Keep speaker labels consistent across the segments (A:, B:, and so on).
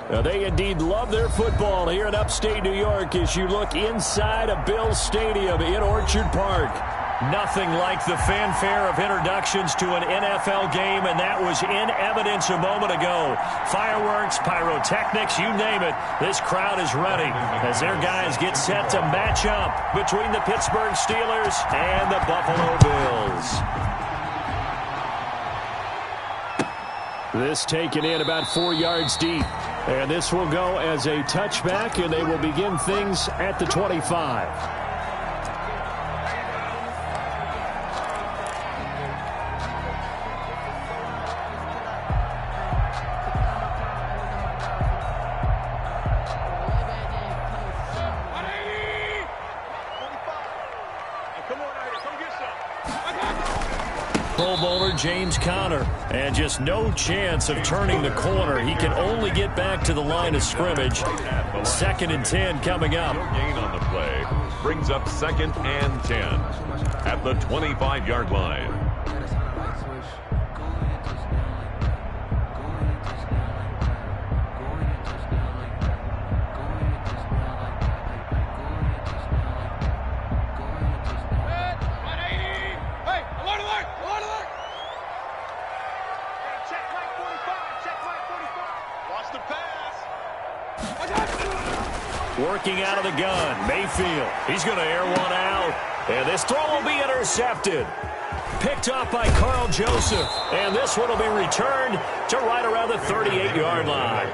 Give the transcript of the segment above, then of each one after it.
A: They indeed love their football here in upstate New York as you look inside of Bills Stadium in Orchard Park. Nothing like the fanfare of introductions to an NFL game, and that was in evidence a moment ago. Fireworks, pyrotechnics, you name it. This crowd is ready as their guys get set to match up between the Pittsburgh Steelers and the Buffalo Bills. This taken in about 4 yards deep. And this will go as a touchback, and they will begin things at the 25. Pro Bowler James Conner, and just no chance of turning the corner. He can only get back to the line of scrimmage. 2nd and 10 coming up.
B: Gain on the play brings up 2nd and 10 at the 25-yard line.
A: Working out of the gun, Mayfield. He's going to air one out. And this throw will be intercepted. Picked up by Carl Joseph. And this one will be returned to right around the 38-yard line.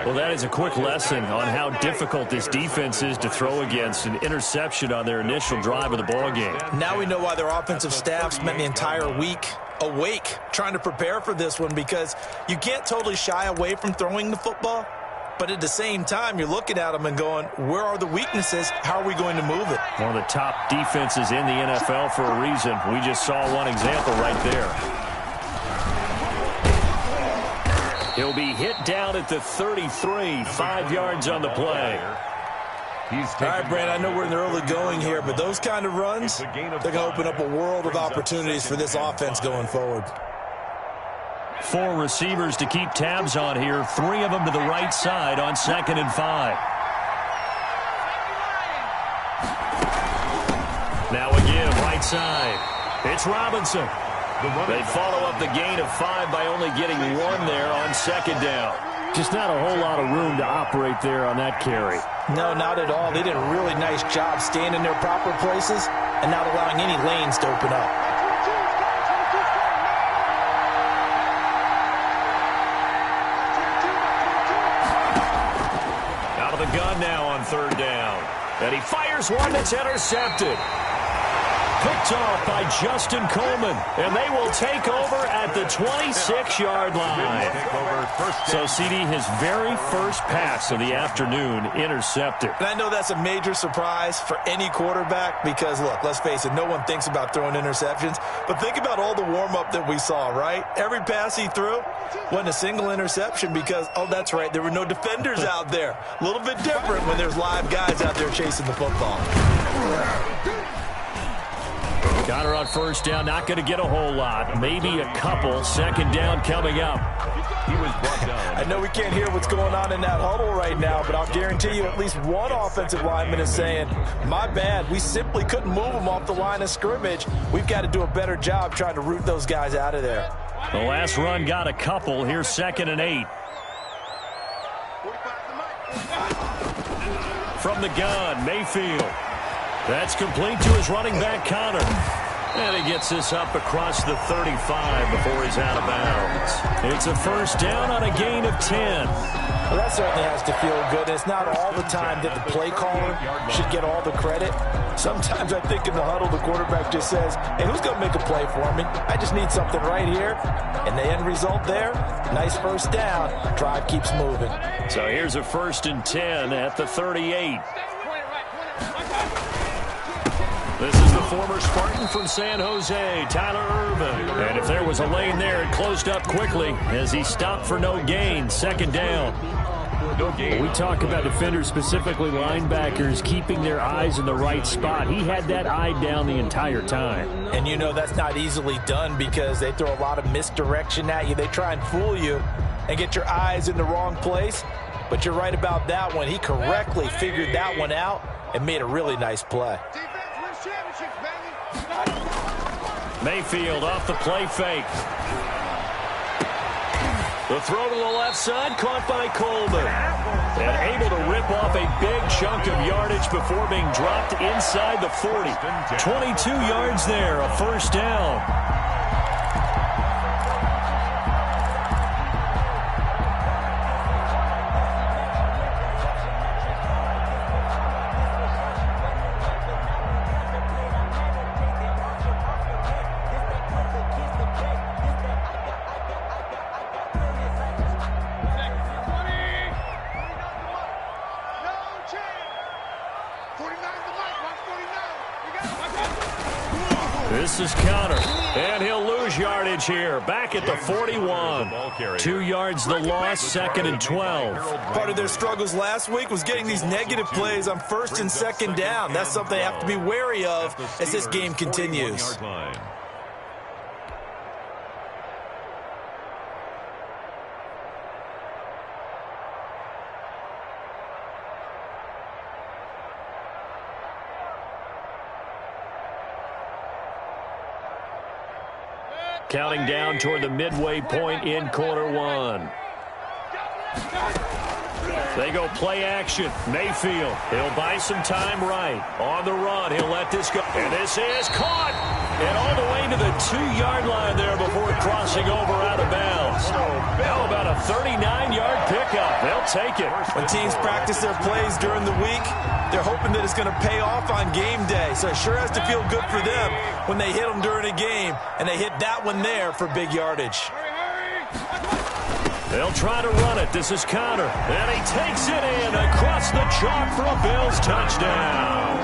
A: Well, that is a quick lesson on how difficult this defense is to throw against. An interception on their initial drive of the ballgame.
C: Now we know why their offensive staff spent the entire week awake trying to prepare for this one, because you can't totally shy away from throwing the football. But at the same time, you're looking at them and going, where are the weaknesses? How are we going to move it?
A: One of the top defenses in the NFL for a reason. We just saw one example right there. He'll be hit down at the 33, 5 yards on the play.
C: All right, Brand, I know we're in the early going here, but those kind of runs, they're going to open up a world of opportunities for this offense going forward.
A: 4 receivers to keep tabs on here. 3 of them to the right side on 2nd and 5. Now again, right side. It's Robinson. They follow up the gain of 5 by only getting 1 there on 2nd down. Just not a whole lot of room to operate there on that carry.
C: No, not at all. They did a really nice job staying in their proper places and not allowing any lanes to open up.
A: Gun now on 3rd down. And he fires one that's intercepted. Picked off by Justin Coleman. And they will take over at the 26-yard line. So, CD, his very first pass of the afternoon intercepted.
C: And I know that's a major surprise for any quarterback because, look, let's face it, no one thinks about throwing interceptions. But think about all the warm-up that we saw, right? Every pass he threw wasn't a single interception because, oh, that's right, there were no defenders out there. A little bit different when there's live guys out there chasing the football.
A: Conner on 1st down, not going to get a whole lot. Maybe a couple. 2nd down coming up.
B: He was brought down.
C: I know we can't hear what's going on in that huddle right now, but I'll guarantee you at least one offensive lineman is saying, my bad, we simply couldn't move them off the line of scrimmage. We've got to do a better job trying to root those guys out of there.
A: The last run got a couple. Here's 2nd and 8. From the gun, Mayfield. That's complete to his running back, Conner. And he gets this up across the 35 before he's out of bounds. It's a 1st down on a gain of 10.
C: Well, that certainly has to feel good. It's not all the time that the play caller should get all the credit. Sometimes I think in the huddle, the quarterback just says, hey, who's going to make a play for me? I just need something right here. And the end result there, nice 1st down. Drive keeps moving.
A: So here's a 1st and 10 at the 38. This is the former Spartan from San Jose, Tyler Irvin. And if there was a lane there, it closed up quickly as he stopped for no gain. 2nd down. No gain. We talk about defenders, specifically linebackers, keeping their eyes in the right spot. He had that eye down the entire time.
C: And you know that's not easily done because they throw a lot of misdirection at you. They try and fool you and get your eyes in the wrong place. But you're right about that one. He correctly figured that one out and made a really nice play.
A: Mayfield off the play fake. The throw to the left side, caught by Coleman. And able to rip off a big chunk of yardage before being dropped inside the 40. 22 yards there, a first down. This is Connor, and he'll lose yardage here. Back at the 41. 2 yards the loss, 2nd and 12.
C: Part of their struggles last week was getting these negative plays on 1st and 2nd down. That's something they have to be wary of as this game continues.
A: Counting down toward the midway point in quarter one. They go play action. Mayfield, he'll buy some time right. On the run, he'll let this go. And this is caught. And all the way to the 2-yard line there before crossing over out of bounds. How about a 39-yard pickup? They'll take it.
C: When teams practice their plays during the week, they're hoping that it's going to pay off on game day. So it sure has to feel good for them when they hit them during a game, and they hit that one there for big yardage.
A: They'll try to run it. This is Connor. And he takes it in across the chalk for a Bills touchdown.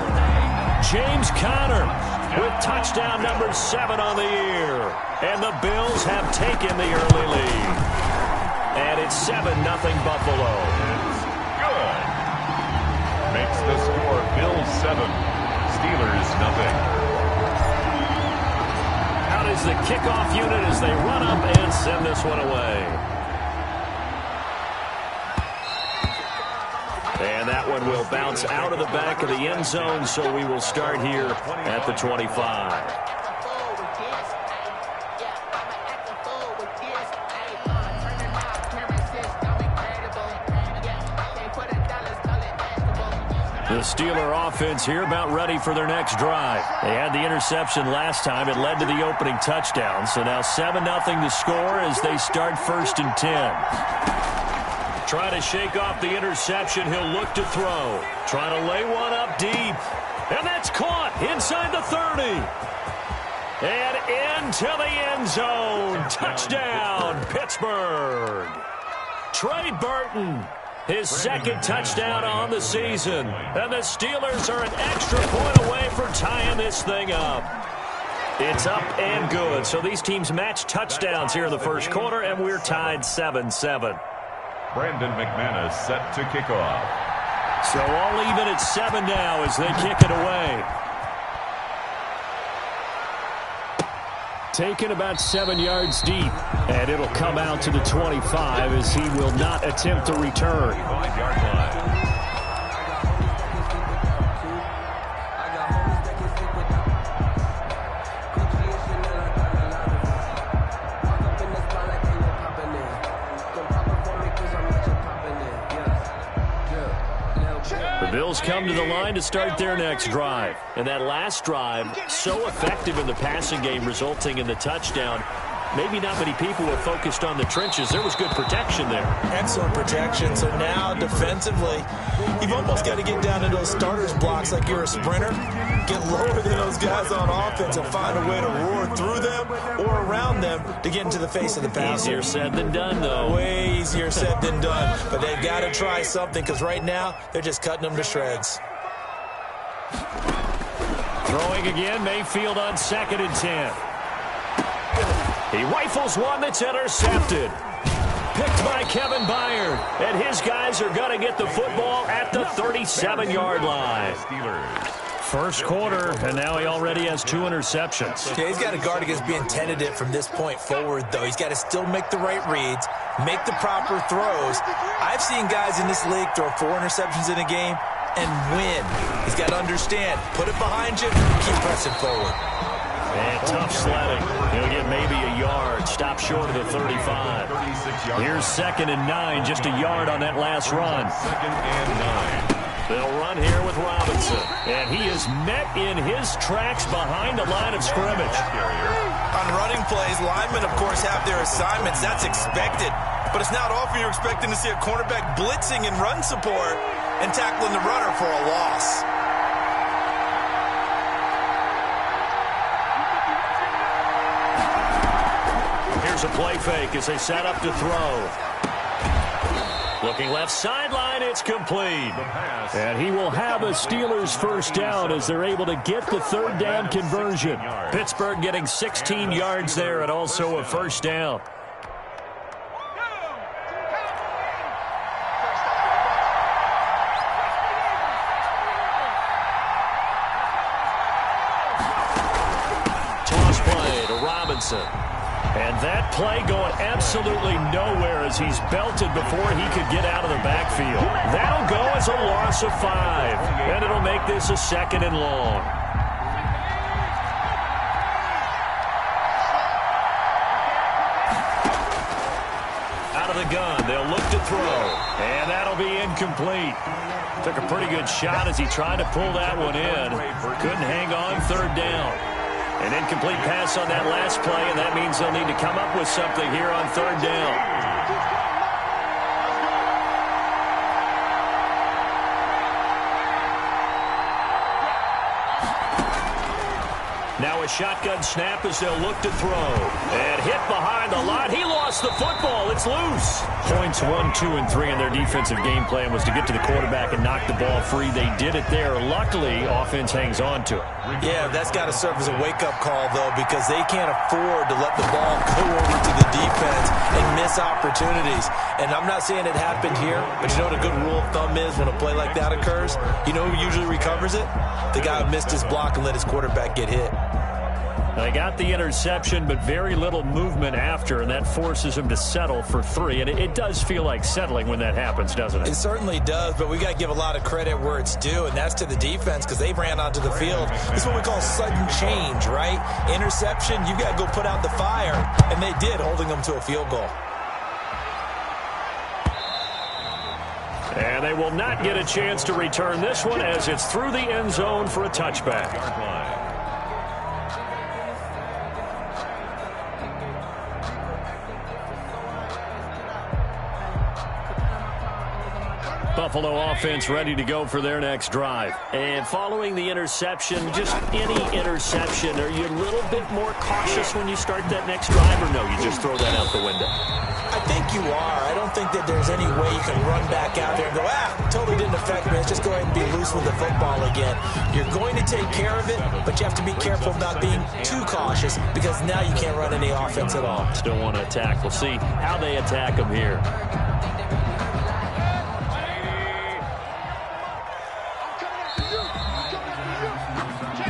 A: James Conner with touchdown number 7 on the year. And the Bills have taken the early lead. And it's 7-0 Buffalo.
B: Good. Makes the score Bills 7, Steelers 0.
A: Out is the kickoff unit as they run up and send this one away. And that one will bounce out of the back of the end zone, so we will start here at the 25. The Steeler offense here about ready for their next drive. They had the interception last time. It led to the opening touchdown. So now 7-0 to score as they start 1st and 10. Try to shake off the interception. He'll look to throw. Try to lay one up deep. And that's caught inside the 30. And into the end zone. Touchdown, Pittsburgh. Trey Burton, his 2nd touchdown on the season. And the Steelers are an extra point away from tying this thing up. It's up and good. So these teams match touchdowns here in the first quarter, and we're tied 7-7.
B: Brandon McManus set to kick off.
A: So all even at 7 now as they kick it away. Taken about 7 yards deep. And it'll come out to the 25 as he will not attempt to return.
B: 5-yard line.
A: The Bills come to the line to start their next drive. And that last drive, so effective in the passing game, resulting in the touchdown. Maybe not many people were focused on the trenches. There was good protection there.
C: Excellent protection. So now defensively, you've almost got to get down to those starters blocks like you're a sprinter. Get lower than those guys on offense and find a way to roar through them or around them to get into the face of the passer.
A: Easier said than done, though.
C: Way easier said than done. But they've got to try something because right now they're just cutting them to shreds.
A: Throwing again, Mayfield on 2nd and 10. He rifles one that's intercepted. Picked by Kevin Byard. And his guys are going to get the football at the 37-yard line. First quarter, and now he already has 2 interceptions.
C: Yeah, he's got to guard against being tentative from this point forward, though. He's got to still make the right reads, make the proper throws. I've seen guys in this league throw 4 interceptions in a game and win. He's got to understand, put it behind you, keep pressing forward.
A: And tough sledding. He'll get maybe a yard. Stop short of the 35. Here's 2nd and 9, just a yard on that last run.
B: 2nd and 9.
A: They'll run here with Robinson. And he is met in his tracks behind the line of scrimmage.
C: On running plays, linemen, of course, have their assignments. That's expected. But it's not often you're expecting to see a cornerback blitzing in run support and tackling the runner for a loss.
A: Here's a play fake as they set up to throw. Looking left sideline, it's complete. And he will have a Steelers first down as they're able to get the 3rd down conversion. Pittsburgh getting 16 yards there and also a first down. Toss play to Robinson. And that play going absolutely nowhere as he's belted before he could get out of the backfield. That'll go as a loss of 5. And it'll make this a 2nd and long. Out of the gun, they'll look to throw. And that'll be incomplete. Took a pretty good shot as he tried to pull that one in. Couldn't hang on 3rd down. An incomplete pass on that last play, and that means they'll need to come up with something here on 3rd down. Now a shotgun snap as they'll look to throw. And hit behind the line. He lost the football. It's loose. Points 1, 2, and 3 in their defensive game plan was to get to the quarterback and knock the ball free. They did it there. Luckily, offense hangs on to it.
C: Yeah, that's got to serve as a wake-up call, though, because they can't afford to let the ball go over to the defense and miss opportunities. And I'm not saying it happened here, but you know what a good rule of thumb is when a play like that occurs? You know who usually recovers it? The guy who missed his block and let his quarterback get hit.
A: They got the interception, but very little movement after, and that forces him to settle for 3. And it does feel like settling when that happens, doesn't it?
C: It certainly does, but we got to give a lot of credit where it's due, and that's to the defense because they ran onto the field. This is what we call sudden change, right? Interception, you got to go put out the fire, and they did, holding them to a field goal.
A: And they will not get a chance to return this one as it's through the end zone for a touchback. Buffalo offense ready to go for their next drive. And following the interception, just any interception, are you a little bit more cautious when you start that next drive, or no, you just throw that out the window?
C: I think you are. I don't think that there's any way you can run back out there and go, totally didn't affect me. Let's just go ahead and be loose with the football again. You're going to take care of it, but you have to be careful about being too cautious because now you can't run any offense at all.
A: Still want to attack. We'll see how they attack them here.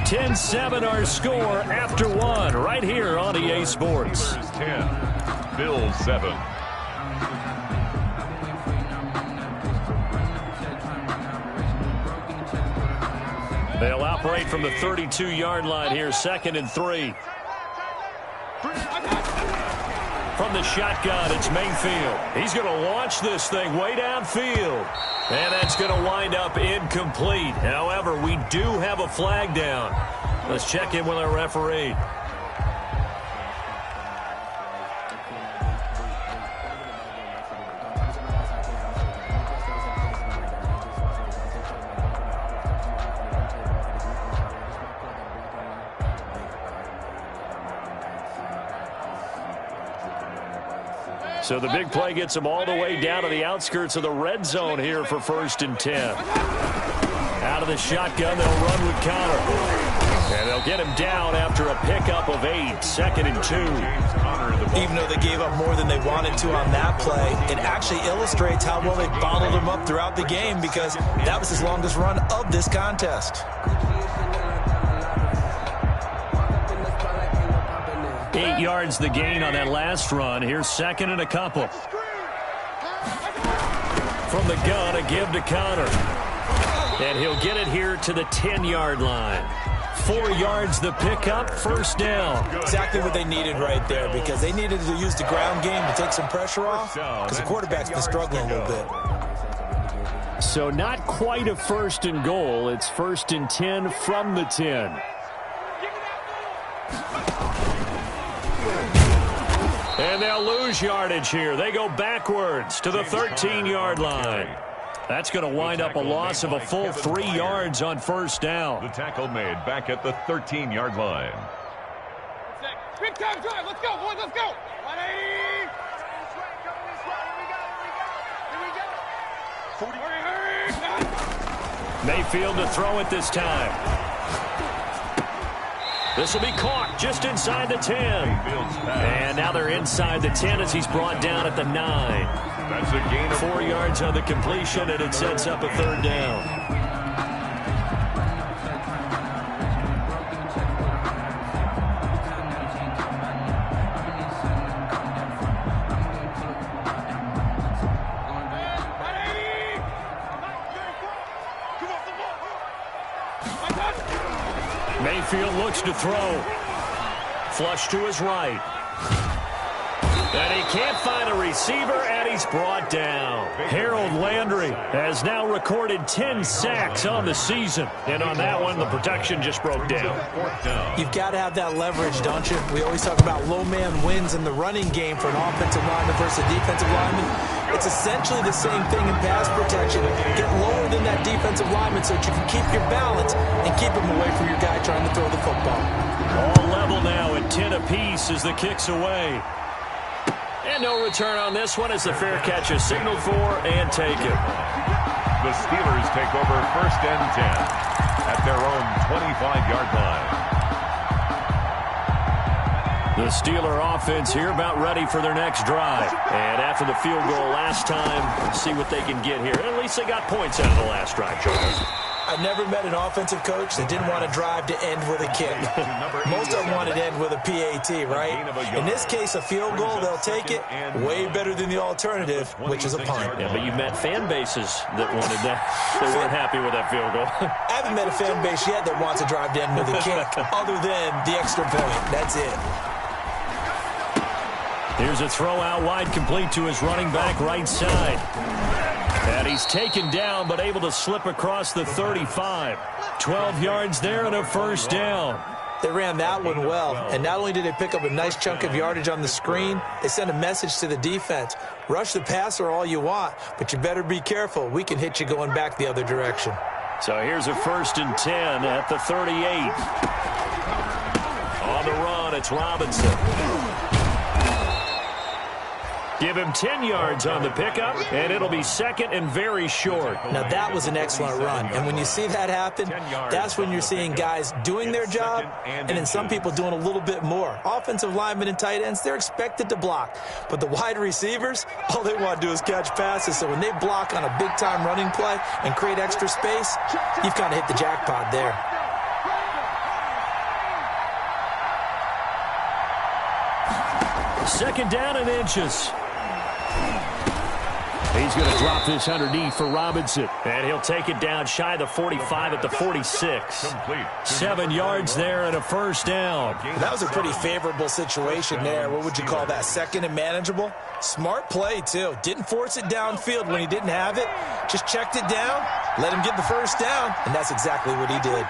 A: 10-7 our score after 1 right here on EA Sports.
B: 10, Bills 7.
A: They'll operate from the 32-yard line here, 2nd and 3. From the shotgun, it's Mayfield. He's going to launch this thing way downfield. And that's going to wind up incomplete. However, we do have a flag down. Let's check in with our referee. So the big play gets them all the way down to the outskirts of the red zone here for 1st and 10. Out of the shotgun, they'll run with Connor. And they'll get him down after a pickup of 8, 2nd and 2.
C: Even though they gave up more than they wanted to on that play, it actually illustrates how well they bottled him up throughout the game because that was his longest run of this contest.
A: 8 yards the gain on that last run. Here's second and a couple. From the gun, a give to Connor. And he'll get it here to the 10-yard line. 4 yards the pickup, first down.
C: Exactly what they needed right there, because they needed to use the ground game to take some pressure off, because the quarterback's been struggling a little bit.
A: So not quite a first and goal. It's first and 10 from the 10. And they'll lose yardage here. They go backwards to the 13-yard line. That's going to wind up a loss of a full 3 yards on first down.
B: The tackle made back at the 13-yard line.
D: Big time drive. Let's go, boys. Let's go. 180.
A: Mayfield to throw it this time. This will be caught just inside the 10. And now they're inside the 10 as he's brought down at the 9.
B: That's a gain of
A: 4 yards on the completion, and it sets up a third down. Mayfield looks to throw. Flush to his right. And he can't find a receiver, and he's brought down. Harold Landry has now recorded 10 sacks on the season. And on that one, the protection just broke down.
C: You've got to have that leverage, don't you? We always talk about low man wins in the running game for an offensive lineman versus a defensive lineman. It's essentially the same thing in pass protection. Get lower than that defensive lineman so that you can keep your balance and keep him away from your guy trying to throw the football.
A: All level now at 10 apiece as the kick's away. And no return on this one as the fair catch is signaled for and taken.
B: The Steelers take over first and 10 at their own 25-yard line.
A: The Steeler offense here about ready for their next drive. And after the field goal last time, let's see what they can get here. At least they got points out of the last drive, Charles.
C: I've never met an offensive coach that didn't want to drive to end with a kick. Most of them want to end with a PAT, right? In this case, a field goal, they'll take it. Way better than the alternative, which is a punt.
A: Yeah, but you've met fan bases that wanted that. They weren't happy with that field goal.
C: I haven't met a fan base yet that wants to drive to end with a kick, other than the extra point. That's it.
A: Here's a throw out wide, complete to his running back right side. And he's taken down, but able to slip across the 35. 12 yards there and a first down.
C: They ran that one well, and not only did they pick up a nice chunk of yardage on the screen, they sent a message to the defense. Rush the passer all you want, but you better be careful. We can hit you going back the other direction.
A: So here's a first and 10 at the 38. On the run, it's Robinson. Give him 10 yards on the pickup, and it'll be second and very short.
C: Now, that was an excellent run. And when you see that happen, that's when you're seeing guys doing their job, and then some people doing a little bit more. Offensive linemen and tight ends, they're expected to block. But the wide receivers, all they want to do is catch passes. So when they block on a big-time running play and create extra space, you've kind of hit the jackpot there.
A: Second down and inches. He's going to drop this underneath for Robinson. And he'll take it down shy of the 45 at the 46. 7 yards there and a first down.
C: That was a pretty favorable situation there. What would you call that? Second and manageable? Smart play, too. Didn't force it downfield when he didn't have it. Just checked it down, let him get the first down, and that's exactly what he did.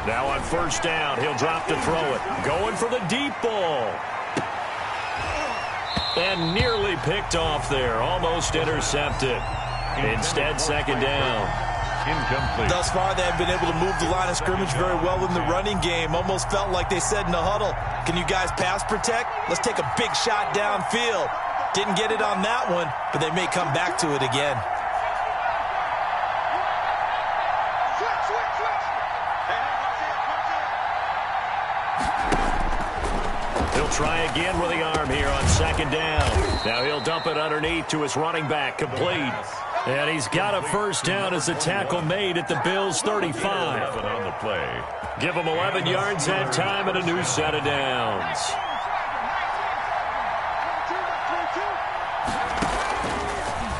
A: Now on first down, he'll drop to throw it. Going for the deep ball. And nearly picked off there. Almost intercepted. Instead, second down.
B: Incomplete.
C: Thus far, they have been able to move the line of scrimmage very well in the running game. Almost felt like they said in the huddle, can you guys pass protect? Let's take a big shot downfield. Didn't get it on that one, but they may come back to it again.
A: He'll try again with the arm here on second down. Now he'll dump it underneath to his running back, complete. And he's got a first down as the tackle made at the Bills' 35.
B: On the play.
A: Give him 11 yards that time and a new set of downs.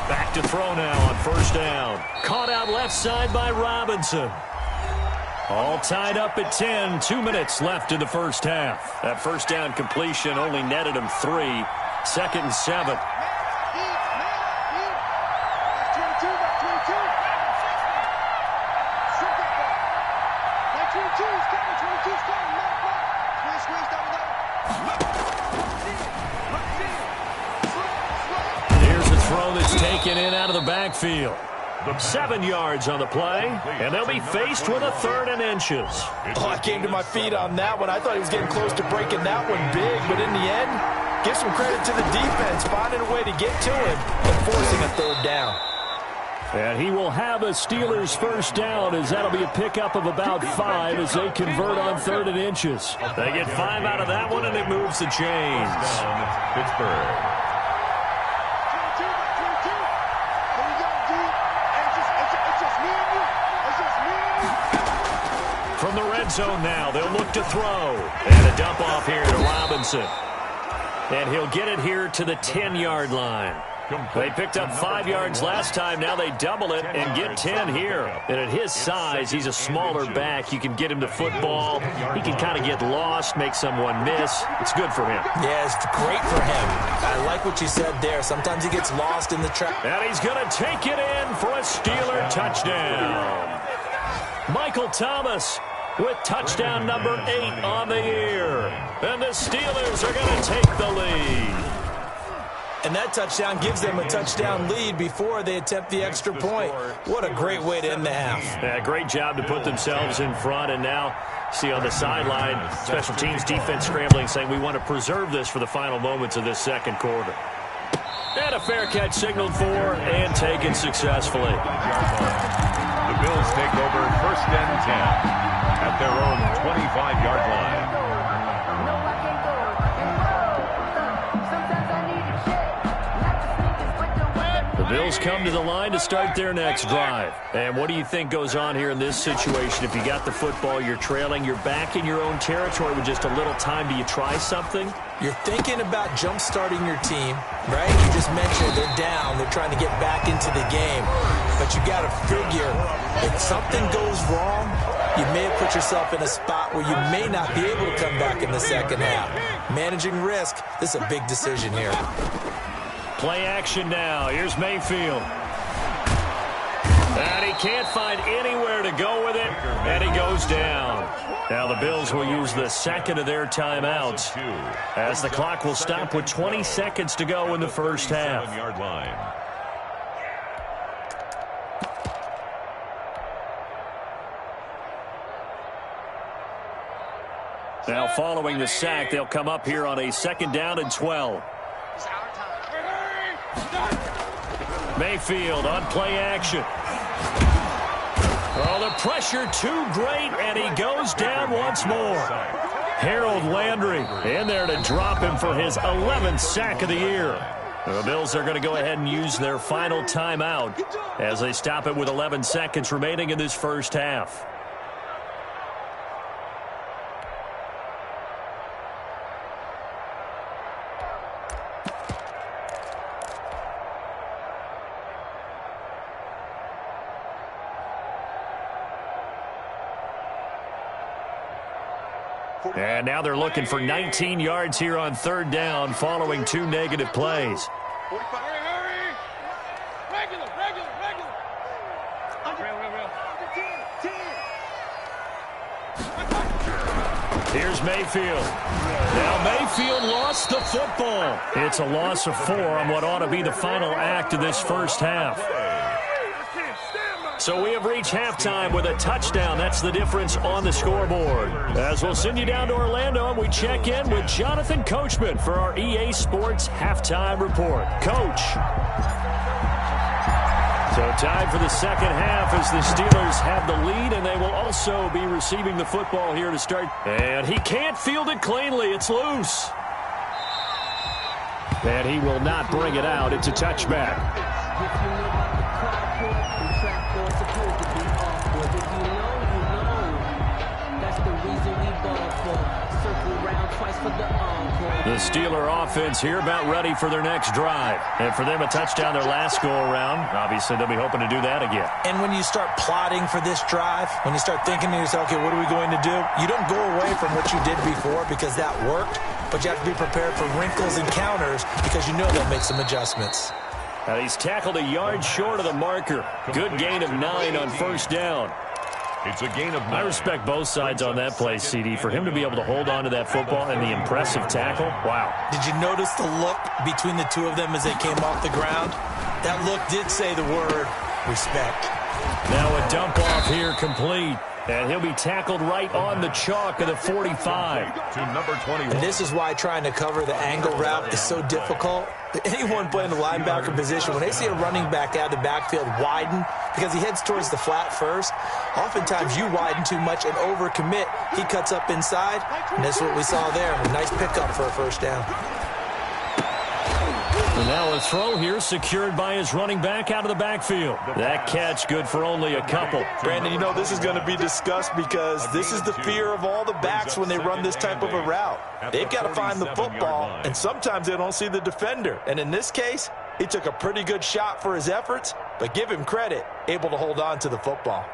A: Back to throw now on first down. Caught out left side by Robinson. All tied up at 10. 2 minutes left in the first half. That first down completion only netted him 3. Second and 7. Here's a throw that's taken in out of the backfield. 7 yards on the play, and they'll be faced with a 3rd and inches.
C: Oh, I came to my feet on that one. I thought he was getting close to breaking that one big, but in the end, give some credit to the defense, finding a way to get to him and forcing a 3rd down.
A: And he will have a Steelers first down, as that'll be a pickup of about 5 as they convert on 3rd and inches. They get 5 out of that one, and it moves the chains.
B: Pittsburgh.
A: From the red zone now, they'll look to throw. And a dump off here to Robinson. And he'll get it here to the 10-yard line. They picked up 5 yards last time. Now they double it and get 10 here. And at his size, he's a smaller back. You can get him to football. He can kind of get lost, make someone miss. It's good for him.
C: Yeah, it's great for him. I like what you said there. Sometimes he gets lost in the trap.
A: And he's going to take it in for a Steeler touchdown. Michael Thomas with touchdown number 8 on the year. And the Steelers are going to take the lead.
C: And that touchdown gives them a touchdown lead before they attempt the extra point. What a great way to end the half.
A: Yeah, great job to put themselves in front. And now, see on the sideline, special teams defense scrambling, saying we want to preserve this for the final moments of this second quarter. And a fair catch signaled for and taken successfully.
B: The Bills take over 1st and 10 at their own 25-yard line.
A: The Bills come to the line to start their next drive. And what do you think goes on here in this situation? If you got the football, you're trailing, you're back in your own territory with just a little time. Do you try something?
C: You're thinking about jump-starting your team, right? You just mentioned they're down. They're trying to get back into the game. But you got to figure, if something goes wrong, you may have put yourself in a spot where you may not be able to come back in the second half. Managing risk, this is a big decision here.
A: Play action now. Here's Mayfield. And he can't find anywhere to go with it, and he goes down. Now the Bills will use the second of their timeouts as the clock will stop with 20 seconds to go in the first half. Now following the sack, they'll come up here on a 2nd down and 12. Mayfield on play action. Oh, the pressure too great, and he goes down once more. Harold Landry in there to drop him for his 11th sack of the year. The Bills are going to go ahead and use their final timeout as they stop it with 11 seconds remaining in this first half. And now they're looking for 19 yards here on 3rd down following 2 negative plays.
D: Hurry! Regular!
A: Here's Mayfield. Now Mayfield lost the football. It's a loss of 4 on what ought to be the final act of this first half. So we have reached halftime with a touchdown. That's the difference on the scoreboard. As we'll send you down to Orlando, and we check in with Jonathan Coachman for our EA Sports Halftime Report. Coach. So time for the second half as the Steelers have the lead, and they will also be receiving the football here to start. And he can't field it cleanly. It's loose. And he will not bring it out. It's a touchback. The Steeler offense here about ready for their next drive. And for them, a touchdown their last go-around. Obviously, they'll be hoping to do that again.
C: And when you start plotting for this drive, when you start thinking to yourself, okay, what are we going to do? You don't go away from what you did before because that worked, but you have to be prepared for wrinkles and counters because you know they'll make some adjustments.
A: And he's tackled a yard short of the marker. Good gain of 9 on first down.
B: It's a gain of 9.
A: I respect both sides on that play, CD. For him to be able to hold on to that football and the impressive tackle, wow.
C: Did you notice the look between the two of them as they came off the ground? That look did say the word respect.
A: Now a dump off here complete. And he'll be tackled right on the chalk of the 45.
B: To number 21.
C: And this is why trying to cover the angle route is so difficult. Anyone playing the linebacker position, when they see a running back out of the backfield widen, because he heads towards the flat first, oftentimes you widen too much and overcommit. He cuts up inside, and that's what we saw there. A nice pickup for a first down.
A: And now a throw here secured by his running back out of the backfield. That catch good for only a couple.
C: Brandon, you know this is going to be discussed because this is the fear of all the backs when they run this type of a route. They've got to find the football, and sometimes they don't see the defender. And in this case, he took a pretty good shot for his efforts, but give him credit, able to hold on to the football.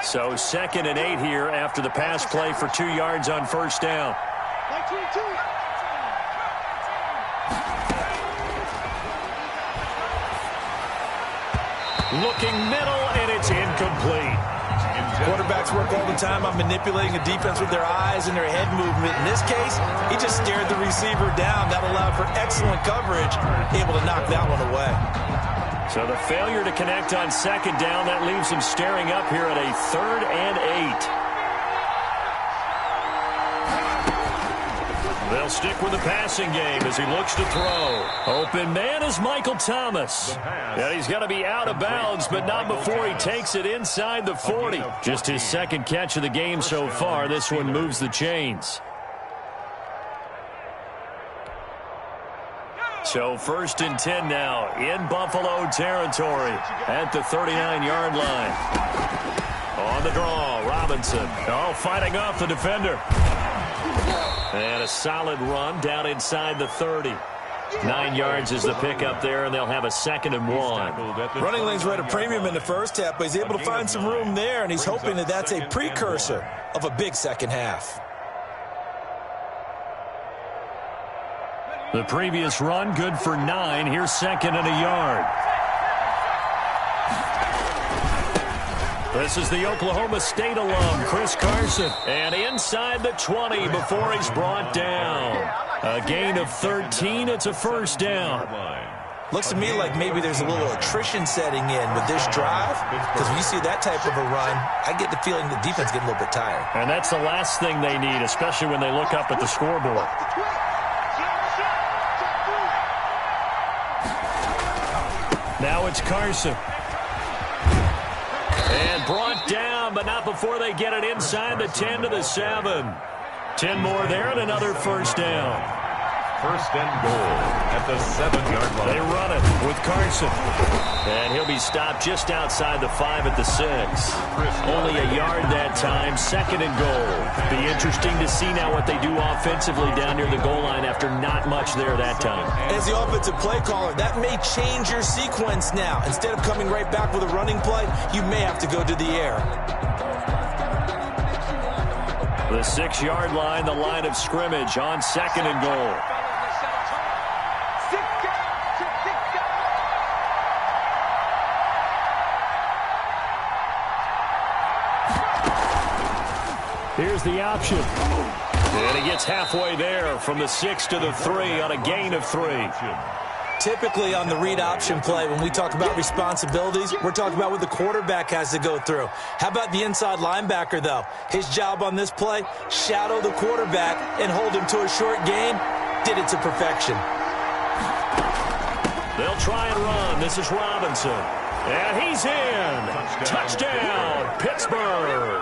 A: So 2nd and 8 here after the pass play for 2 yards on first down. Looking middle, and it's incomplete.
C: Quarterbacks work all the time on manipulating a defense with their eyes and their head movement. In this case, he just stared the receiver down. That allowed for excellent coverage, able to knock that one away.
A: So the failure to connect on 2nd down, that leaves him staring up here at a 3rd and 8. They'll stick with the passing game as he looks to throw. Open man is Michael Thomas. And he's going to be out of bounds, but not before he takes it inside the 40. Just his 2nd catch of the game so far. This one moves the chains. So 1st and 10 now in Buffalo territory at the 39-yard line. On the draw, Robinson. Oh, fighting off the defender. And a solid run down inside the 30. 9 yards is the pickup there, and they'll have a 2nd and 1.
C: Running lanes were at a premium in the first half, but he's able to find some room there, and he's hoping that that's a precursor of a big second half.
A: The previous run, good for 9. Here's 2nd and a yard. This is the Oklahoma State alum, Chris Carson. And inside the 20 before he's brought down. A gain of 13. It's a first down.
C: Looks to me like maybe there's a little attrition setting in with this drive, because when you see that type of a run, I get the feeling the defense getting a little bit tired.
A: And that's the last thing they need, especially when they look up at the scoreboard. Now it's Carson. And brought down, but not before they get it inside the 10 to the 7. 10 more there and another first down.
B: 1st and goal at the 7-yard line.
A: They run it with Carson. And he'll be stopped just outside the 5 at the 6. Only a yard that time, 2nd and goal. Be interesting to see now what they do offensively down near the goal line after not much there that time.
C: As the offensive play caller, that may change your sequence now. Instead of coming right back with a running play, you may have to go to the air.
A: The 6-yard line, the line of scrimmage on 2nd and goal. Here's the option. And he gets halfway there from the 6 to the 3 on a gain of 3.
C: Typically on the read option play, when we talk about responsibilities, we're talking about what the quarterback has to go through. How about the inside linebacker, though? His job on this play, shadow the quarterback and hold him to a short gain. Did it to perfection.
A: They'll try and run. This is Robinson. And he's in. Touchdown, Pittsburgh.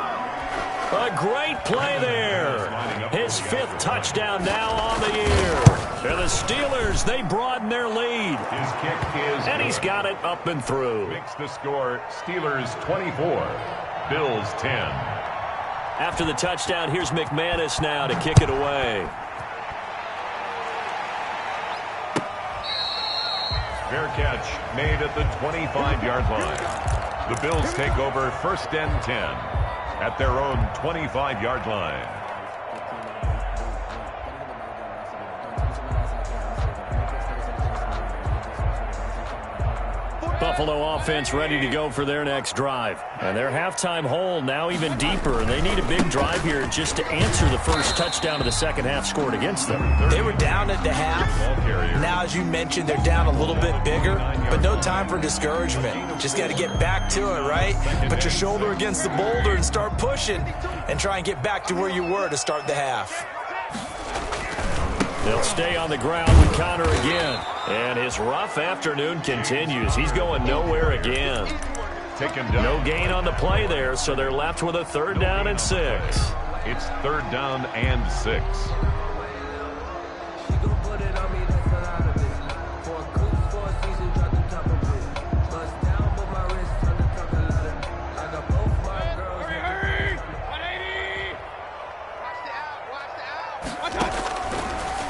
A: A great play there. His 5th touchdown now on the year. And the Steelers, they broaden their lead.
B: His kick is
A: and he's got it up and through.
B: Makes the score Steelers 24, Bills 10.
A: After the touchdown, here's McManus now to kick it away.
B: Fair catch made at the 25-yard line. The Bills take over 1st and 10 at their own 25-yard line.
A: Buffalo offense ready to go for their next drive. And their halftime hole now even deeper. And they need a big drive here just to answer the first touchdown of the second half scored against them.
C: They were down at the half. Now, as you mentioned, they're down a little bit bigger, but no time for discouragement. Just got to get back to it, right? Put your shoulder against the boulder and start pushing and try and get back to where you were to start the half.
A: They'll stay on the ground with Connor again. And his rough afternoon continues. He's going nowhere again. No gain on the play there, so they're left with a 3rd down and 6.
B: It's 3rd down and 6.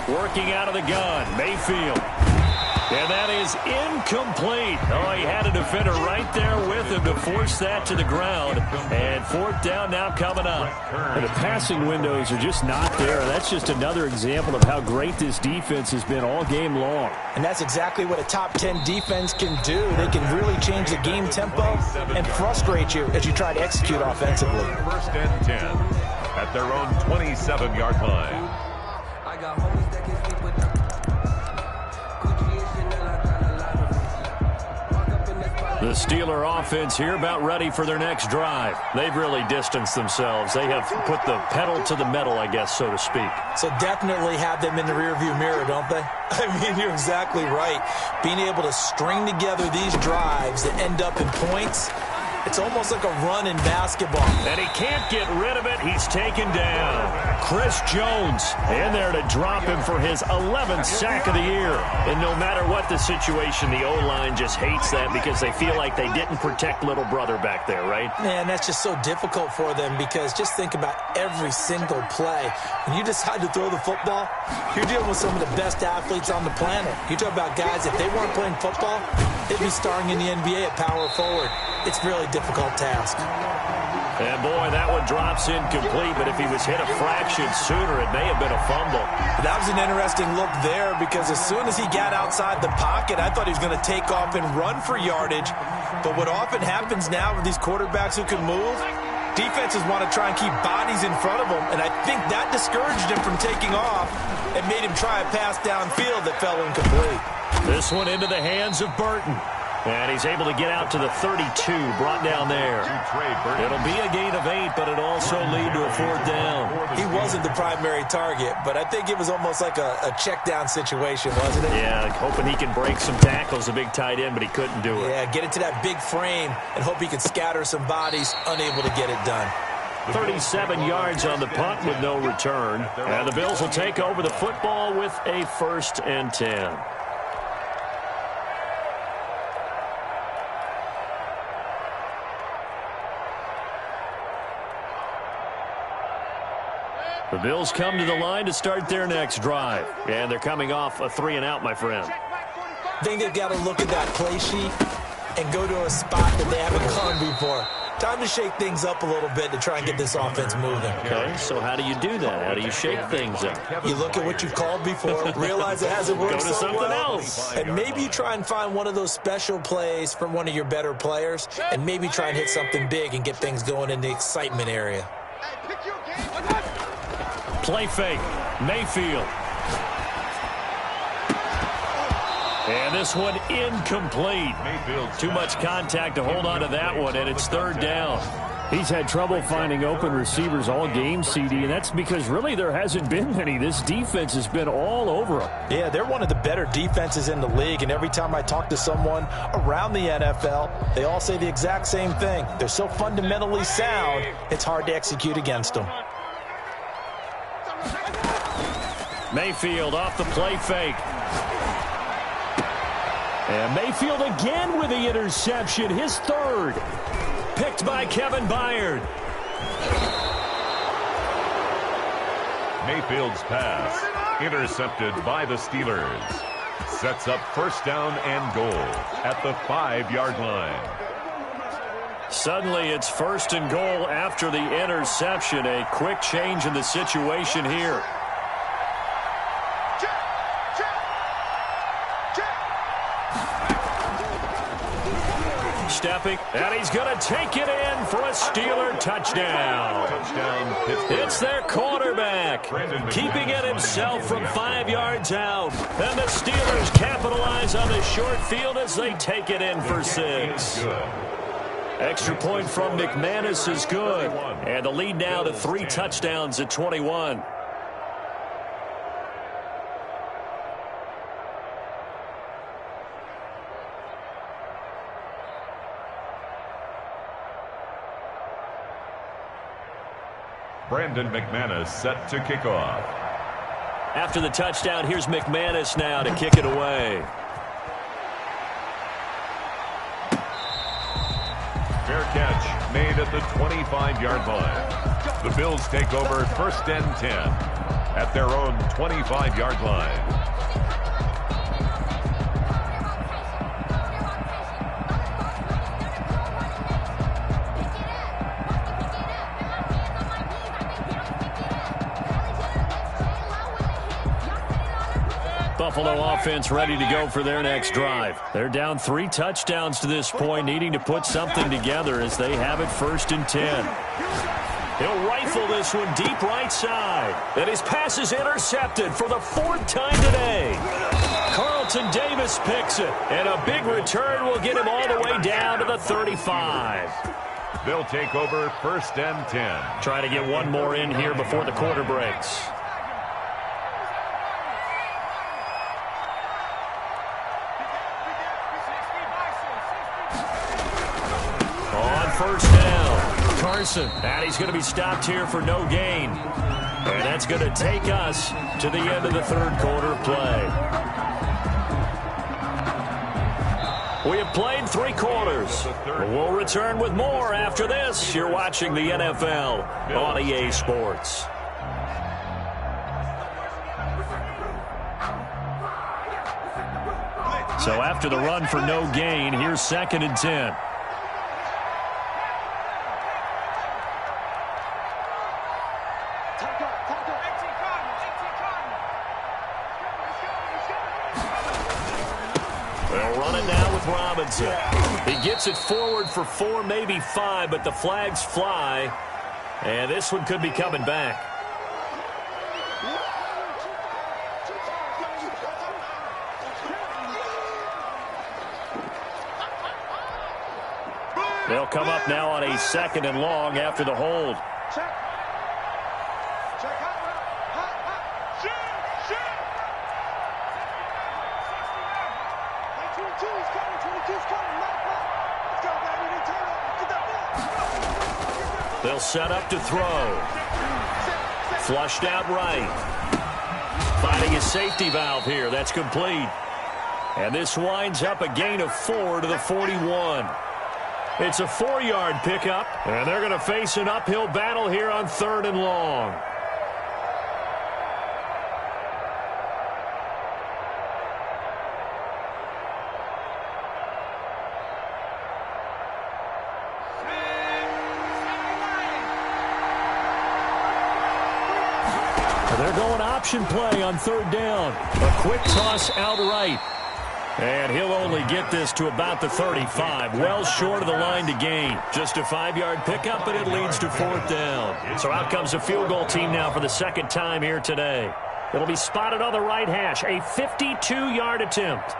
A: Working out of the gun, Mayfield. And that is incomplete. Oh, he had a defender right there with him to force that to the ground. And 4th down now coming up.
E: And the passing windows are just not there. That's just another example of how great this defense has been all game long.
C: And that's exactly what a top 10 defense can do. They can really change the game tempo and frustrate you as you try to execute offensively.
B: 1st and 10 at their own 27-yard line.
A: The Steeler offense here about ready for their next drive. They've really distanced themselves. They have put the pedal to the metal, I guess, so to speak.
C: So definitely have them in the rearview mirror, don't they? I mean, you're exactly right. Being able to string together these drives that end up in points, it's almost like a run in basketball.
A: And he can't get rid of it. He's taken down. Chris Jones in there to drop him for his 11th sack of the year. And no matter what the situation, the O-line just hates that because they feel like they didn't protect little brother back there, right?
C: Man, that's just so difficult for them because just think about every single play. When you decide to throw the football, you're dealing with some of the best athletes on the planet. You talk about guys, if they weren't playing football, they'd be starring in the NBA at power forward. It's really a difficult task.
A: And boy, that one drops incomplete, but if he was hit a fraction sooner, it may have been a fumble.
C: That was an interesting look there because as soon as he got outside the pocket, I thought he was going to take off and run for yardage. But what often happens now with these quarterbacks who can move, defenses want to try and keep bodies in front of them, and I think that discouraged him from taking off and made him try a pass downfield that fell incomplete.
A: This one into the hands of Burton. And he's able to get out to the 32, brought down there. It'll be a gain of 8, but it'll also lead to a 4th down.
C: He wasn't the primary target, but I think it was almost like a check down situation, wasn't it?
A: Yeah, hoping he can break some tackles, a big tight end, but he couldn't do it.
C: Yeah, get it to that big frame and hope he can scatter some bodies, unable to get it done.
A: 37 yards on the punt with no return. And the Bills will take over the football with a 1st and 10. The Bills come to the line to start their next drive. And they're coming off a 3-and-out, my friend.
C: I think they've got to look at that play sheet and go to a spot that they haven't gone before. Time to shake things up a little bit to try and get this offense moving.
A: Okay, so how do you do that? How do you shake things up?
C: You look at what you've called before, realize it hasn't worked
A: Go to
C: so
A: something
C: well,
A: else.
C: and maybe you try and find one of those special plays from one of your better players, and maybe try and hit something big and get things going in the excitement area.
A: Play fake. Mayfield. And this one incomplete. Too much contact to hold on to that one, and it's 3rd down.
E: He's had trouble finding open receivers all game, CD, and that's because really there hasn't been many. This defense has been all over him.
C: Yeah, they're one of the better defenses in the league, and every time I talk to someone around the NFL, they all say the exact same thing. They're so fundamentally sound, it's hard to execute against them.
E: Mayfield off the play fake. And Mayfield again with the interception, his third. Picked by Kevin Byard.
B: Mayfield's pass intercepted by the Steelers. Sets up first down and goal at the 5-yard line.
E: Suddenly it's first and goal after the interception. A quick change in the situation here. Stepping, and he's going to take it in for a Steeler touchdown. It's their quarterback, keeping it himself from 5 yards out. And the Steelers capitalize on the short field as they take it in for 6. Extra point from McManus is good. And the lead now to 3 touchdowns at 21.
B: Brandon McManus set to kick off.
E: After the touchdown, here's McManus now to kick it away.
B: Fair catch made at the 25-yard line. The Bills take over first and 10 at their own 25-yard line.
E: Buffalo offense ready to go for their next drive. They're down 3 touchdowns to this point, needing to put something together as they have it first and 10. He'll rifle this one deep right side. And his pass is intercepted for the 4th time today. Carlton Davis picks it. And a big return will get him all the way down to the 35.
B: They'll take over first and 10.
E: Trying to get one more in here before the quarter breaks. First down, Carson, and he's going to be stopped here for no gain. And that's going to take us to the end of the 3rd quarter play. We have played 3 quarters. We'll return with more after this. You're watching the NFL on EA Sports. So after the run for no gain, here's 2nd and 10. He gets it forward for 4, maybe 5, but the flags fly. And this one could be coming back. They'll come up now on a 2nd and long after the hold. They'll set up to throw. Flushed out right. Finding a safety valve here. That's complete. And this winds up a gain of 4 to the 41. It's a 4-yard pickup, and they're going to face an uphill battle here on 3rd and long. They're going option play on 3rd down. A quick toss outright. And he'll only get this to about the 35. Well short of the line to gain. Just a 5-yard pickup, and it leads to 4th down. So out comes a field goal team now for the 2nd time here today. It'll be spotted on the right hash. A 52-yard attempt.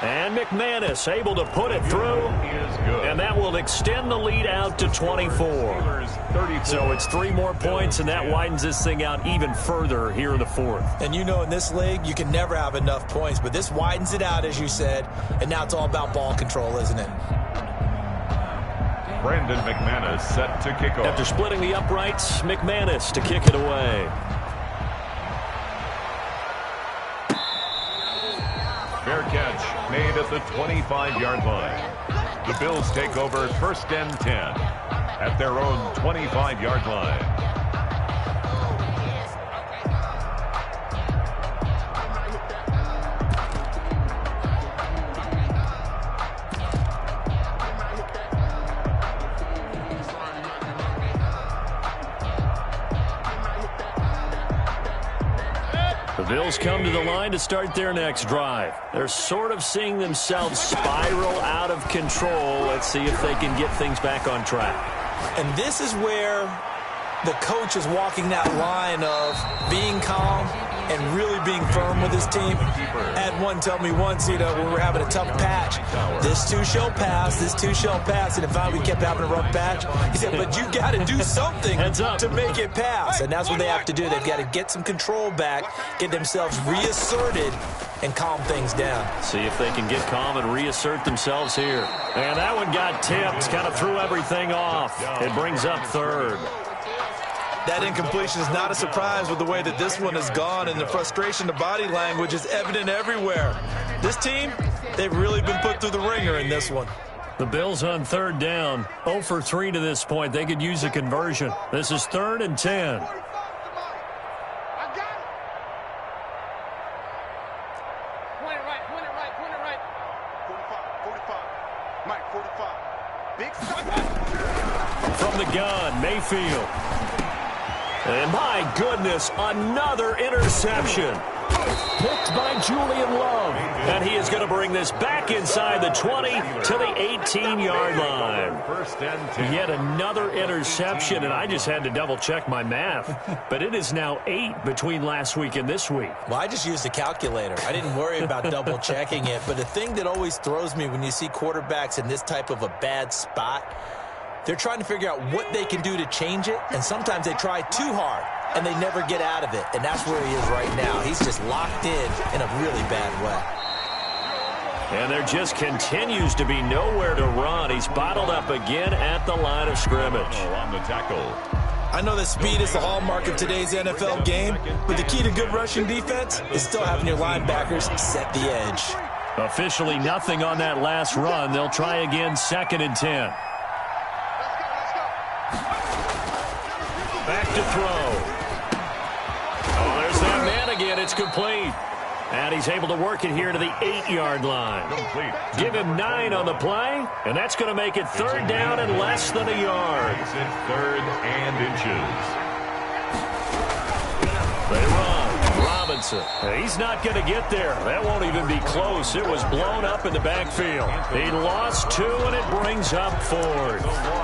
E: And McManus able to put it through, and that will extend the lead out to 24. So it's 3 more points, and that widens this thing out even further here in the fourth.
C: And you know, in this league, you can never have enough points, but this widens it out, as you said, and now it's all about ball control, isn't it?
B: Brandon McManus set to kick off.
E: After splitting the uprights, McManus to kick it away.
B: Fair catch made at the 25-yard line. The Bills take over 1st and 10 at their own 25-yard line.
E: The Bills come to the line to start their next drive. They're sort of seeing themselves spiral out of control. Let's see if they can get things back on track.
C: And this is where the coach is walking that line of being calm and really being firm with his team. I had one tell me once, you know, when we were having a tough patch, this too shall pass, this too shall pass. And if we kept having a rough patch, he said, but you got to do something to make it pass. And that's what they have to do. They've got to get some control back, get themselves reasserted, and calm things down.
E: See if they can get calm and reassert themselves here. And that one got tipped, kind of threw everything off. It brings up 3rd.
C: That incompletion is not a surprise with the way that this one has gone, and the frustration, the body language is evident everywhere. This team, they've really been put through the ringer in this one.
E: The Bills on 3rd down, 0 for 3 to this point. They could use a conversion. This is 3rd and 10.
D: Point it right. 45. Mike, 45. Big stop.
E: From the gun, Mayfield. And my goodness, another interception. Picked by Julian Love. And he is going to bring this back inside the 20 to the 18-yard line.
B: 1st and 10.
E: Yet another interception, and I just had to double-check my math. But it is now 8 between last week and this week.
C: Well, I just used a calculator. I didn't worry about double-checking it. But the thing that always throws me when you see quarterbacks in this type of a bad spot, they're trying to figure out what they can do to change it, and sometimes they try too hard, and they never get out of it, and that's where he is right now. He's just locked in a really bad way.
E: And there just continues to be nowhere to run. He's bottled up again at the line of scrimmage.
B: On the tackle.
C: I know that speed is the hallmark of today's NFL game, but the key to good rushing defense is still having your linebackers set the edge.
E: Officially nothing on that last run. They'll try again, 2nd and 10. Back to throw. Oh, there's that man again. It's complete. And he's able to work it here to the 8-yard line.
B: Complete.
E: Give him 9 on the play, and that's going to make it 3rd down and less than a yard.
B: It's in 3rd and inches.
E: They run. Robinson. He's not going to get there. That won't even be close. It was blown up in the backfield. He lost 2, and it brings up 4th.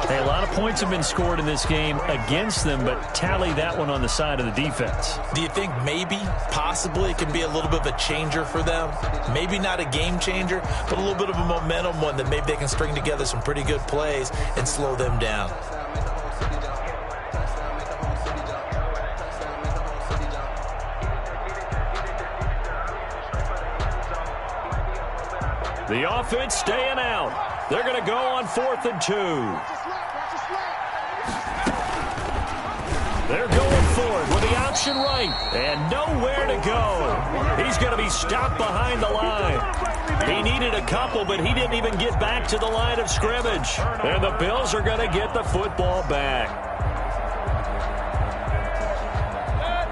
E: Hey, a lot of points have been scored in this game against them, but tally that one on the side of the defense.
C: Do you think maybe, possibly, it can be a little bit of a changer for them? Maybe not a game changer, but a little bit of a momentum one that maybe they can string together some pretty good plays and slow them down.
E: The offense staying out. They're going to go on 4th and 2. They're going for it with the option right. And nowhere to go. He's going to be stopped behind the line. He needed a couple, but he didn't even get back to the line of scrimmage. And the Bills are going to get the football back.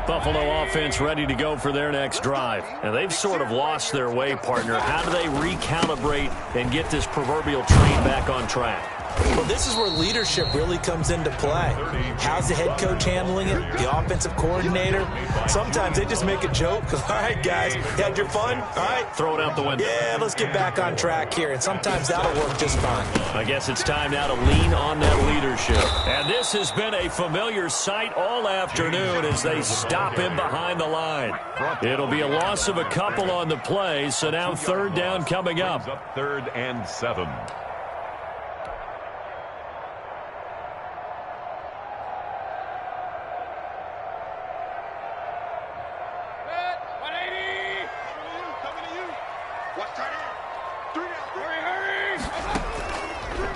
E: Buffalo offense ready to go for their next drive. And they've sort of lost their way, partner. How do they recalibrate and get this proverbial train back on track?
C: Well, this is where leadership really comes into play. How's the head coach handling it? The offensive coordinator? Sometimes they just make a joke. All right, guys, you had your fun? All right.
E: Throw it out the window.
C: Yeah, let's get back on track here, and sometimes that'll work just fine.
E: I guess it's time now to lean on that leadership. And this has been a familiar sight all afternoon as they stop him behind the line. It'll be a loss of a couple on the play, so now third down coming up.
B: Third and 7.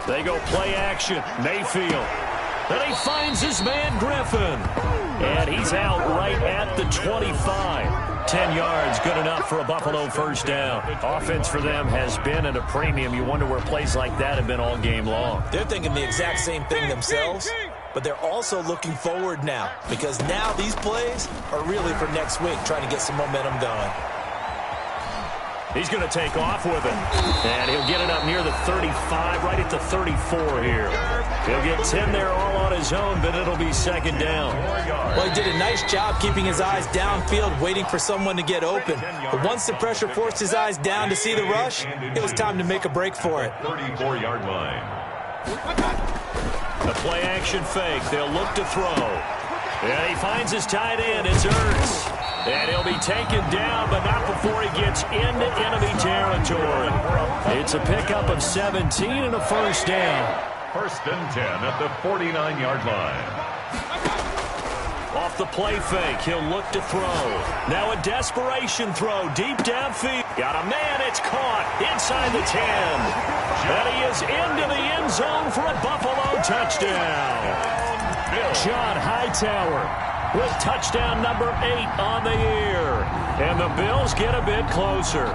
A: They go play action. Mayfield. Then he finds his man Griffin. And he's out right at the 25. 10 yards, good enough for a Buffalo first down. Offense for them has been at a premium. You wonder where plays like that have been all game long.
C: They're thinking the exact same thing themselves, but they're also looking forward now because now these plays are really for next week, trying to get some momentum going.
A: He's going to take off with it. And he'll get it up near the 35, right at the 34 here. He'll get 10 there all on his own, but it'll be second down.
C: Well, he did a nice job keeping his eyes downfield, waiting for someone to get open. But once the pressure forced his eyes down to see the rush, it was time to make a break for it.
B: 34-yard line.
A: The play action fake. They'll look to throw. And he finds his tight end. It's Ertz. And he'll be taken down, but not before he gets into enemy territory. It's a pickup of 17 and a first down.
B: First and 10 at the 49-yard line.
A: Off the play fake, he'll look to throw. Now a desperation throw deep downfield. Got a man, it's caught inside the 10. And he is into the end zone for a Buffalo touchdown. John Hightower with touchdown number 8 on the year. And the Bills get a bit closer.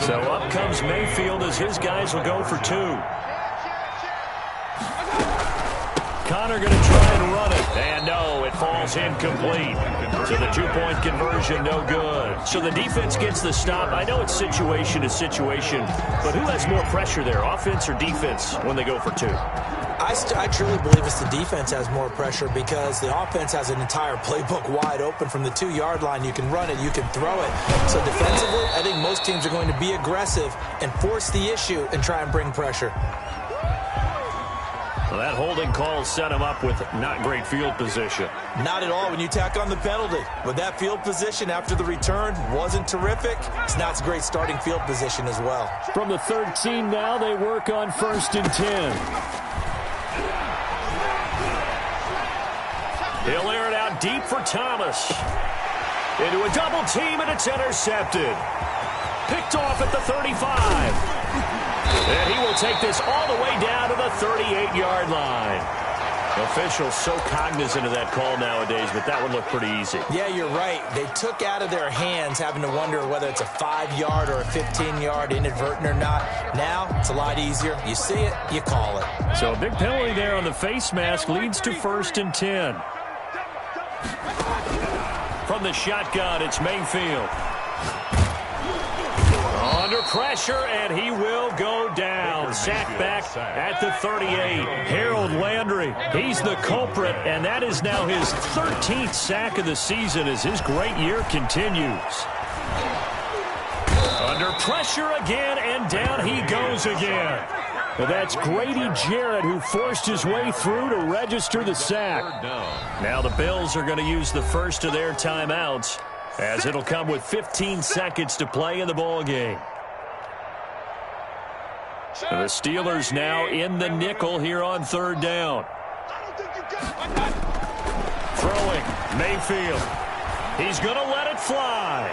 A: So up comes Mayfield as his guys will go for 2. Connor going to try and run it. And no, it falls incomplete. So the 2-point conversion, no good. So the defense gets the stop. I know it's situation to situation, but who has more pressure there, offense or defense, when they go for 2?
C: I truly believe it's the defense has more pressure because the offense has an entire playbook wide open from the 2-yard line. You can run it, you can throw it. So defensively, I think most teams are going to be aggressive and force the issue and try and bring pressure.
A: Well, that holding call set him up with not great field position.
C: Not at all when you tack on the penalty. But that field position after the return wasn't terrific. It's not a great starting field position as well.
A: From the 13 now, they work on first and 10. He'll air it out deep for Thomas. Into a double team, and it's intercepted. Picked off at the 35. And he will take this all the way down to the 38-yard line. Officials so cognizant of that call nowadays, but that one looked pretty easy.
C: Yeah, you're right. They took out of their hands having to wonder whether it's a 5-yard or a 15-yard inadvertent or not. Now, it's a lot easier. You see it, you call it.
A: So a big penalty there on the face mask leads to first and 10. From the shotgun, it's Mayfield. Under pressure, and he will go down. Sacked back at the 38. Harold Landry, he's the culprit, and that is now his 13th sack of the season as his great year continues. Under pressure again, and down he goes again. Well, that's Grady Jarrett who forced his way through to register the sack. Now the Bills are going to use the first of their timeouts, as it'll come with 15 seconds to play in the ball game. The Steelers now in the nickel here on third down. Throwing, Mayfield. He's going to let it fly.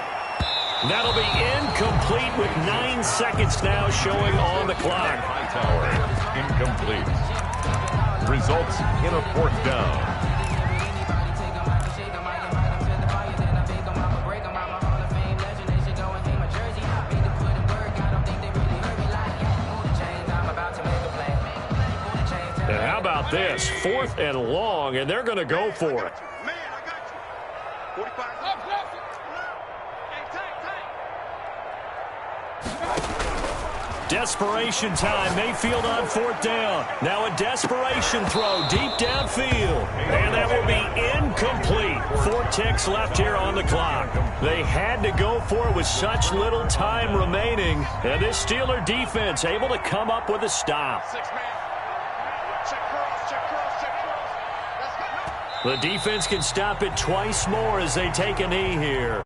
A: That'll be incomplete with 9 seconds now showing on the clock.
B: Hightower, incomplete. Results in a 4th down.
A: And how about this? 4th and long, and they're going to go for it.
E: Desperation time. Mayfield on 4th down. Now a desperation throw deep downfield. And that will be incomplete. 4 ticks left here on the clock. They had to go for it with such little time remaining. And this Steeler defense able to come up with a stop. The defense can stop it twice more as they take a knee here.